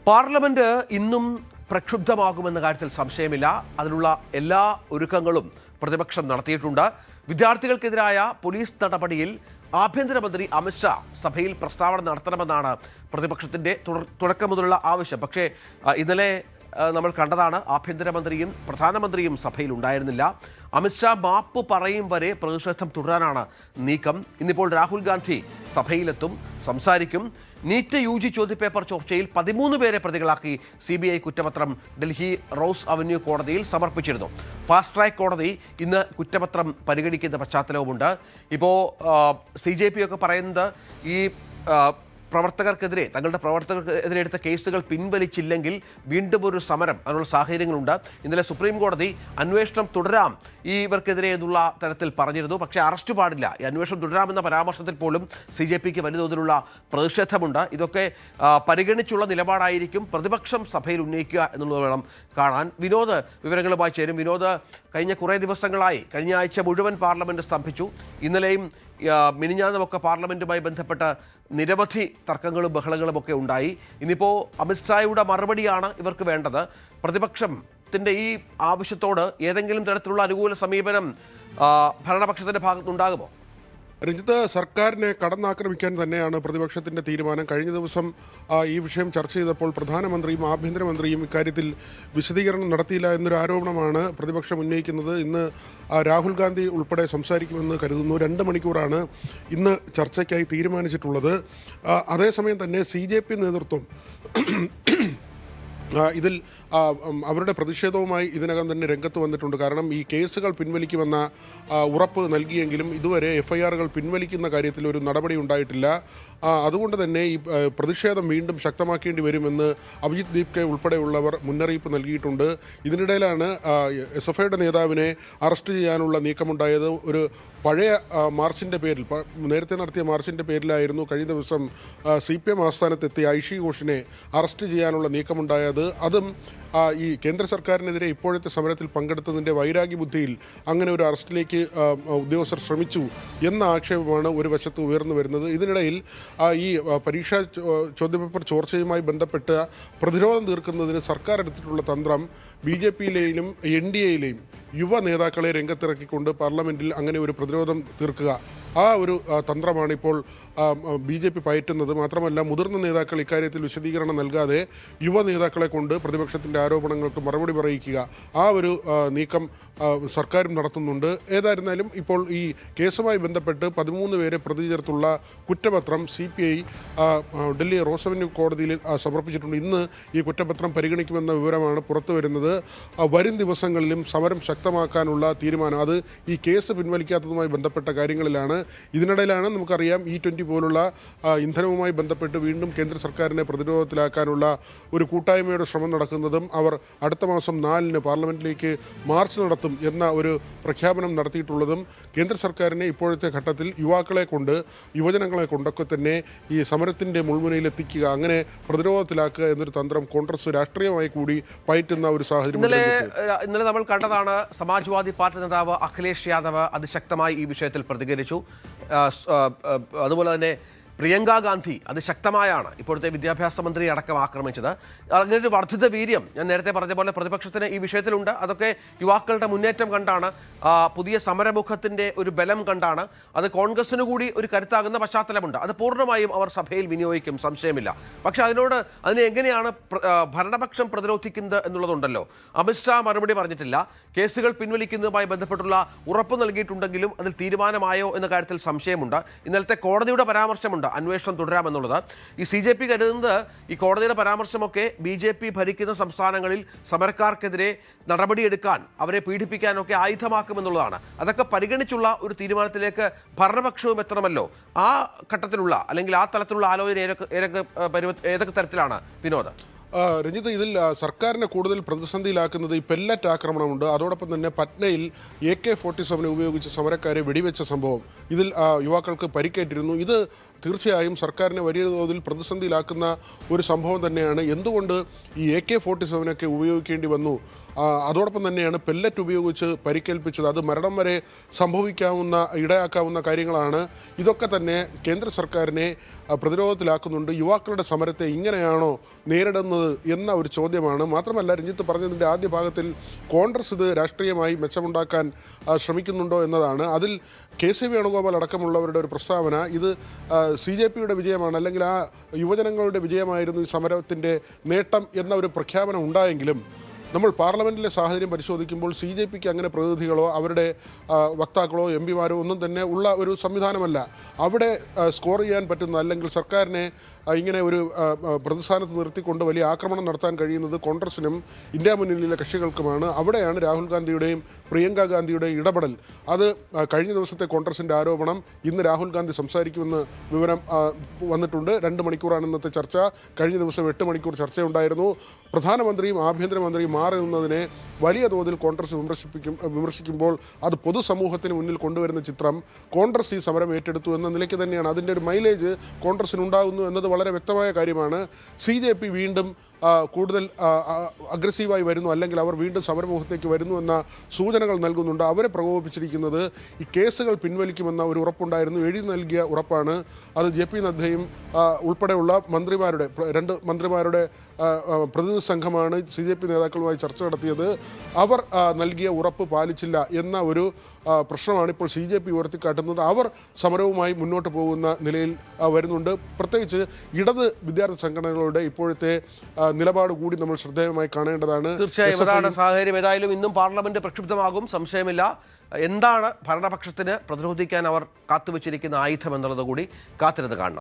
Parliament ഇന്നും പ്രക്ഷുബ്ധമാകുമെന്ന കാര്യത്തിൽ സംശയമില്ല. അതിനുള്ള എല്ലാ ഒരുക്കങ്ങളും പ്രതിപക്ഷം നടത്തിയിട്ടുണ്ട്. വിദ്യാർത്ഥികൾക്കെതിരായ പോലീസ് നടപടിയിൽ ആഭ്യന്തരമന്ത്രി അമിത്ഷാ സഭയിൽ പ്രസ്താവന നടത്തണമെന്നാണ് പ്രതിപക്ഷത്തിന്റെ തുടക്കം മുതലുള്ള ആവശ്യം. പക്ഷേ ഇന്നലെ നമ്മൾ കണ്ടതാണ്, ആഭ്യന്തരമന്ത്രിയും പ്രധാനമന്ത്രിയും സഭയിൽ ഉണ്ടായിരുന്നില്ല. അമിത്ഷാ മാപ്പ് പറയും വരെ പ്രതിഷേധം തുടരാനാണ് നീക്കം. ഇന്നിപ്പോൾ രാഹുൽ ഗാന്ധി സഭയിലെത്തും, സംസാരിക്കും. നീറ്റ് UG ചോദ്യപേപ്പർ ചോർച്ചയിൽ 13 പേരെ പ്രതികളാക്കി CBI കുറ്റപത്രം ഡൽഹി റോസ് അവന്യൂ കോടതിയിൽ സമർപ്പിച്ചിരുന്നു. ഫാസ്റ്റ് ട്രാക്ക് കോടതി ഇന്ന് കുറ്റപത്രം പരിഗണിക്കുന്ന പശ്ചാത്തലവുമുണ്ട്. ഇപ്പോൾ CJP ഒക്കെ പറയുന്നത് ഈ പ്രവർത്തകർക്കെതിരെ, തങ്ങളുടെ പ്രവർത്തകർക്കെതിരെ എടുത്ത കേസുകൾ പിൻവലിച്ചില്ലെങ്കിൽ വീണ്ടും ഒരു സമരം, അതിനുള്ള സാഹചര്യങ്ങളുണ്ട്. ഇന്നലെ സുപ്രീം കോടതി അന്വേഷണം തുടരാം ഇവർക്കെതിരെ എന്നുള്ള തരത്തിൽ പറഞ്ഞിരുന്നു. പക്ഷേ അറസ്റ്റ് പാടില്ല, ഈ അന്വേഷണം തുടരാമെന്ന പരാമർശത്തിൽ പോലും CJPക്ക് വലിയ തോതിലുള്ള പ്രതിഷേധമുണ്ട്. ഇതൊക്കെ പരിഗണിച്ചുള്ള നിലപാടായിരിക്കും പ്രതിപക്ഷം സഭയിൽ ഉന്നയിക്കുക എന്നുള്ളത് വേണം കാണാൻ. വിനോദ് വിവരങ്ങളുമായി ചേരും. വിനോദ്, കഴിഞ്ഞ കുറേ ദിവസങ്ങളായി, കഴിഞ്ഞ ആഴ്ച മുഴുവൻ പാർലമെന്റ് സ്തംഭിച്ചു. ഇന്നലെയും മിനിഞ്ഞാന്നുമൊക്കെ പാർലമെന്റുമായി ബന്ധപ്പെട്ട് നിരവധി തർക്കങ്ങളും ബഹളങ്ങളും ഒക്കെ ഉണ്ടായി. ഇന്നിപ്പോൾ അമിത്ഷായുടെ മറുപടിയാണ് ഇവർക്ക് വേണ്ടത്. പ്രതിപക്ഷത്തിന്റെ ഈ ആവശ്യത്തോട് ഏതെങ്കിലും തരത്തിലുള്ള അനുകൂല സമീപനം ഭരണപക്ഷത്തിന്റെ ഭാഗത്തുനിന്നുണ്ടാകുമോ? രഞ്ജിത്ത്, സർക്കാരിനെ കടന്നാക്രമിക്കാൻ തന്നെയാണ് പ്രതിപക്ഷത്തിന്റെ തീരുമാനം. കഴിഞ്ഞ ദിവസം ഈ വിഷയം ചർച്ച ചെയ്തപ്പോൾ പ്രധാനമന്ത്രിയും ആഭ്യന്തരമന്ത്രിയും ഇക്കാര്യത്തിൽ വിശദീകരണം നടത്തിയില്ല എന്നൊരു ആരോപണമാണ് പ്രതിപക്ഷം ഉന്നയിക്കുന്നത്. ഇന്ന് രാഹുൽ ഗാന്ധി ഉൾപ്പെടെ സംസാരിക്കുമെന്ന് കരുതുന്നു. 2 മണിക്കൂറാണ് ഇന്ന് ചർച്ചയ്ക്കായി തീരുമാനിച്ചിട്ടുള്ളത്. അതേസമയം തന്നെ CJP നേതൃത്വം ഇതിൽ അവരുടെ പ്രതിഷേധവുമായി ഇതിനകം തന്നെ രംഗത്ത് വന്നിട്ടുണ്ട്. കാരണം ഈ കേസുകൾ പിൻവലിക്കുമെന്ന ഉറപ്പ് നൽകിയെങ്കിലും ഇതുവരെ FIRകൾ പിൻവലിക്കുന്ന കാര്യത്തിൽ ഒരു നടപടി ഉണ്ടായിട്ടില്ല. അതുകൊണ്ട് തന്നെ ഈ പ്രതിഷേധം വീണ്ടും ശക്തമാക്കേണ്ടി വരുമെന്ന് അഭിജിത് ദീപ്കെ ഉൾപ്പെടെയുള്ളവർ മുന്നറിയിപ്പ് നൽകിയിട്ടുണ്ട്. ഇതിനിടയിലാണ് SFIയുടെ നേതാവിനെ അറസ്റ്റ് ചെയ്യാനുള്ള നീക്കമുണ്ടായത്. ഒരു പഴയ മാർച്ചിൻ്റെ പേരിൽ, നേരത്തെ നടത്തിയ മാർച്ചിൻ്റെ പേരിലായിരുന്നു കഴിഞ്ഞ ദിവസം CPM ആസ്ഥാനത്തെത്തിയ ഐഷി ഘോഷിനെ അറസ്റ്റ് ചെയ്യാനുള്ള നീക്കമുണ്ടായത്. അതും ഈ കേന്ദ്ര സർക്കാരിനെതിരെ ഇപ്പോഴത്തെ സമരത്തിൽ പങ്കെടുത്തതിൻ്റെ വൈരാഗ്യബുദ്ധിയിൽ അങ്ങനെ ഒരു അറസ്റ്റിലേക്ക് ഉദ്യോഗസ്ഥർ ശ്രമിച്ചു എന്ന ആക്ഷേപമാണ് ഒരു വശത്ത് ഉയർന്നു വരുന്നത്. ഇതിനിടയിൽ ഈ പരീക്ഷാ ചോദ്യപേപ്പർ ചോർച്ചയുമായി ബന്ധപ്പെട്ട് പ്രതിരോധം തീർക്കുന്നതിന് സർക്കാർ എടുത്തിട്ടുള്ള തന്ത്രം BJPയിലെയും NDAയിലെയും യുവ നേതാക്കളെ രംഗത്തിറക്കിക്കൊണ്ട് പാർലമെൻറ്റിൽ അങ്ങനെ ഒരു പ്രതിരോധം തീർക്കുക, ആ ഒരു തന്ത്രമാണ് ഇപ്പോൾ BJP പയറ്റുന്നത്. മാത്രമല്ല, മുതിർന്ന നേതാക്കൾ ഇക്കാര്യത്തിൽ വിശദീകരണം നൽകാതെ യുവ നേതാക്കളെ കൊണ്ട് പ്രതിപക്ഷത്തിൻ്റെ ആരോപണങ്ങൾക്ക് മറുപടി പറയിക്കുക, ആ ഒരു നീക്കം സർക്കാരും നടത്തുന്നുണ്ട്. ഏതായിരുന്നാലും ഇപ്പോൾ ഈ കേസുമായി ബന്ധപ്പെട്ട് 13 പേരെ പ്രതി ചേർത്തുള്ള കുറ്റപത്രം CPI ഡൽഹി റോസ് അവന്യൂ കോടതിയിൽ സമർപ്പിച്ചിട്ടുണ്ട്. ഇന്ന് ഈ കുറ്റപത്രം പരിഗണിക്കുമെന്ന വിവരമാണ് പുറത്തു വരുന്നത്. വരും ദിവസങ്ങളിലും സമരം ശക്തമാക്കാനുള്ള തീരുമാനം അത് ഈ കേസ് പിൻവലിക്കാത്തതുമായി ബന്ധപ്പെട്ട കാര്യങ്ങളിലാണ്. ഇതിനിടയിലാണ് നമുക്കറിയാം E20 പോലുള്ള ഇന്ധനവുമായി ബന്ധപ്പെട്ട് വീണ്ടും കേന്ദ്ര സർക്കാരിനെ പ്രതിരോധത്തിലാക്കാനുള്ള ഒരു കൂട്ടായ്മയുടെ ശ്രമം നടക്കുന്നതും അവർ അടുത്ത മാസം 4-ന് പാർലമെന്റിലേക്ക് മാർച്ച് നടത്തും എന്ന ഒരു പ്രഖ്യാപനം നടത്തിയിട്ടുള്ളതും കേന്ദ്ര സർക്കാരിനെ ഇപ്പോഴത്തെ ഘട്ടത്തിൽ യുവാക്കളെ കൊണ്ട്, യുവജനങ്ങളെ കൊണ്ടൊക്കെ തന്നെ ഈ സമരത്തിൻ്റെ മുൾമുനയിൽ എത്തിക്കുക, അങ്ങനെ പ്രതിരോധത്തിലാക്കുക എന്നൊരു തന്ത്രം കോൺഗ്രസ് രാഷ്ട്രീയമായി കൂടി പയറ്റുന്ന ഒരു സാഹചര്യം. ഇന്നലെ നമ്മൾ കണ്ടതാണ്, സമാജ്വാദി പാർട്ടി നേതാവ് അഖിലേഷ് യാദവ് അതിശക്തമായി ഈ വിഷയത്തിൽ പ്രതികരിച്ചു. അതുപോലെ തന്നെ പ്രിയങ്ക ഗാന്ധി അതിശക്തമായാണ് ഇപ്പോഴത്തെ വിദ്യാഭ്യാസ മന്ത്രി അടക്കം ആക്രമിച്ചത്. അങ്ങനെ ഒരു വർദ്ധിത വീര്യം ഞാൻ നേരത്തെ പറഞ്ഞ പോലെ പ്രതിപക്ഷത്തിന് ഈ വിഷയത്തിലുണ്ട്. അതൊക്കെ യുവാക്കളുടെ മുന്നേറ്റം കണ്ടാണ്, പുതിയ സമരമുഖത്തിൻ്റെ ഒരു ബലം കണ്ടാണ്. അത് കോൺഗ്രസിന് കൂടി ഒരു കരുത്താകുന്ന പശ്ചാത്തലമുണ്ട്. അത് പൂർണ്ണമായും അവർ സഭയിൽ വിനിയോഗിക്കും, സംശയമില്ല. പക്ഷേ അതിനെ എങ്ങനെയാണ് ഭരണപക്ഷം പ്രതിരോധിക്കുന്നത് എന്നുള്ളതുണ്ടല്ലോ. അമിത്ഷാ മറുപടി പറഞ്ഞിട്ടില്ല. കേസുകൾ പിൻവലിക്കുന്നതുമായി ബന്ധപ്പെട്ടുള്ള ഉറപ്പ് നൽകിയിട്ടുണ്ടെങ്കിലും അതിൽ തീരുമാനമായോ എന്ന കാര്യത്തിൽ സംശയമുണ്ട്. ഇന്നലത്തെ കോടതിയുടെ പരാമർശമുണ്ട്, അന്വേഷണം തുടരാമെന്നുള്ളത്. ഈ CJP കരുതുന്നത് ഈ കോടതിയുടെ പരാമർശമൊക്കെ BJP ഭരിക്കുന്ന സംസ്ഥാനങ്ങളിൽ സമരക്കാർക്കെതിരെ നടപടിയെടുക്കാൻ, അവരെ പീഡിപ്പിക്കാനൊക്കെ ആയുധമാക്കുമെന്നുള്ളതാണ്. അതൊക്കെ പരിഗണിച്ചുള്ള ഒരു തീരുമാനത്തിലേക്ക് ഭരണപക്ഷവും എത്തണമല്ലോ. ആ ഘട്ടത്തിലുള്ള, അല്ലെങ്കിൽ ആ തലത്തിലുള്ള ആലോചന ഏതൊക്കെ തരത്തിലാണ് വിനോദ്? രഞ്ജിത്ത്, ഇതിൽ സർക്കാരിനെ കൂടുതൽ പ്രതിസന്ധിയിലാക്കുന്നത് ഈ പെല്ലറ്റ് ആക്രമണമുണ്ട്. അതോടൊപ്പം തന്നെ പട്നയിൽ AK-47 ഉപയോഗിച്ച് സമരക്കാരെ വെടിവെച്ച സംഭവം, ഇതിൽ യുവാക്കൾക്ക് പരിക്കേറ്റിരുന്നു. ഇത് തീർച്ചയായും സർക്കാരിനെ വലിയ തോതിൽ പ്രതിസന്ധിയിലാക്കുന്ന ഒരു സംഭവം തന്നെയാണ്. എന്തുകൊണ്ട് ഈ AK-47 ഉപയോഗിക്കേണ്ടി വന്നു? അതോടൊപ്പം തന്നെയാണ് പെല്ലറ്റ് ഉപയോഗിച്ച് പരിക്കേൽപ്പിച്ചത്. അത് മരണം വരെ ഇടയാക്കാവുന്ന കാര്യങ്ങളാണ്. ഇതൊക്കെ തന്നെ കേന്ദ്ര സർക്കാരിനെ പ്രതിരോധത്തിലാക്കുന്നുണ്ട്. യുവാക്കളുടെ സമരത്തെ ഇങ്ങനെയാണോ നേരിടുന്നത് എന്ന ഒരു ചോദ്യമാണ്. മാത്രമല്ല, രഞ്ജിത്ത് പറഞ്ഞതിൻ്റെ ആദ്യ ഭാഗത്തിൽ കോൺഗ്രസ് ഇത് രാഷ്ട്രീയമായി മെച്ചമുണ്ടാക്കാൻ ശ്രമിക്കുന്നുണ്ടോ എന്നതാണ്. അതിൽ KC വേണുഗോപാൽ അടക്കമുള്ളവരുടെ ഒരു പ്രസ്താവന ഇത് CJPയുടെ വിജയമാണ്, അല്ലെങ്കിൽ ആ യുവജനങ്ങളുടെ വിജയമായിരുന്നു ഈ സമരത്തിൻ്റെ നേട്ടം എന്ന ഒരു പ്രഖ്യാപനം ഉണ്ടായെങ്കിലും നമ്മൾ പാർലമെൻറ്റിലെ സാഹചര്യം പരിശോധിക്കുമ്പോൾ CJPക്ക് അങ്ങനെ പ്രതിനിധികളോ അവരുടെ വക്താക്കളോ MPമാരോ ഒന്നും തന്നെ ഉള്ള ഒരു സംവിധാനമല്ല. അവിടെ സ്കോർ ചെയ്യാൻ പറ്റുന്ന, അല്ലെങ്കിൽ സർക്കാരിനെ ഇങ്ങനെ ഒരു പ്രതിസ്ഥാനത്ത് നിർത്തിക്കൊണ്ട് വലിയ ആക്രമണം നടത്താൻ കഴിയുന്നത് കോൺഗ്രസിനും ഇന്ത്യ മുന്നണിയിലെ കക്ഷികൾക്കുമാണ്. അവിടെയാണ് രാഹുൽ ഗാന്ധിയുടെയും പ്രിയങ്ക ഗാന്ധിയുടെയും ഇടപെടൽ. അത് കഴിഞ്ഞ ദിവസത്തെ കോൺഗ്രസിൻ്റെ ആരോപണം. ഇന്ന് രാഹുൽ ഗാന്ധി സംസാരിക്കുമെന്ന് വിവരം വന്നിട്ടുണ്ട്. 2 മണിക്കൂറാണ് ഇന്നത്തെ ചർച്ച. കഴിഞ്ഞ ദിവസം 8 മണിക്കൂർ ചർച്ചയുണ്ടായിരുന്നു. പ്രധാനമന്ത്രിയും ആഭ്യന്തരമന്ത്രിയും മാറി നിന്നതിനെ വലിയ തോതിൽ കോൺഗ്രസ് വിമർശിക്കുമ്പോൾ അത് പൊതുസമൂഹത്തിന് മുന്നിൽ കൊണ്ടുവരുന്ന ചിത്രം കോൺഗ്രസ് ഈ സമരം ഏറ്റെടുത്തു എന്ന നിലയ്ക്ക് തന്നെയാണ്. അതിൻ്റെ ഒരു മൈലേജ് കോൺഗ്രസിനുണ്ടാകുന്നു എന്നത് വളരെ വ്യക്തമായ കാര്യമാണ്. CJP വീണ്ടും കൂടുതൽ അഗ്രസീവായി വരുന്നു, അല്ലെങ്കിൽ അവർ വീണ്ടും സമരമുഖത്തേക്ക് വരുന്നു എന്ന സൂചനകൾ നൽകുന്നുണ്ട്. അവരെ പ്രകോപിപ്പിച്ചിരിക്കുന്നത് ഈ കേസുകൾ പിൻവലിക്കുമെന്ന ഒരു ഉറപ്പുണ്ടായിരുന്നു, എഴുതി നൽകിയ ഉറപ്പാണ്. അത് JP നദ്ദയും ഉൾപ്പെടെയുള്ള മന്ത്രിമാരുടെ 2 മന്ത്രിമാരുടെ പ്രതിനിധി സംഘമാണ് CJP നേതാക്കളുമായി ചർച്ച നടത്തിയത്. അവർ നൽകിയ ഉറപ്പ് പാലിച്ചില്ല എന്ന ഒരു പ്രശ്നമാണ് ഇപ്പോൾ CJP ഉയർത്തിക്കാട്ടുന്നത്. അവർ സമരവുമായി മുന്നോട്ട് പോകുന്ന നിലയിൽ വരുന്നുണ്ട്. പ്രത്യേകിച്ച് ഇടത് വിദ്യാർത്ഥി സംഘടനകളുടെ ഇപ്പോഴത്തെ നിലപാട് കൂടി നമ്മൾ ശ്രദ്ധേയമായി കാണേണ്ടതാണ്. തീർച്ചയായും അതാണ് സാഹചര്യം. ഏതായാലും ഇന്നും പാർലമെന്റ് പ്രക്ഷുബ്ധമാകും, സംശയമില്ല. എന്താണ് ഭരണപക്ഷത്തിന് പ്രതിരോധിക്കാൻ അവർ കാത്തുവച്ചിരിക്കുന്ന ആയുധം എന്നുള്ളത് കൂടി കാത്തിരുന്ന് കാണണം.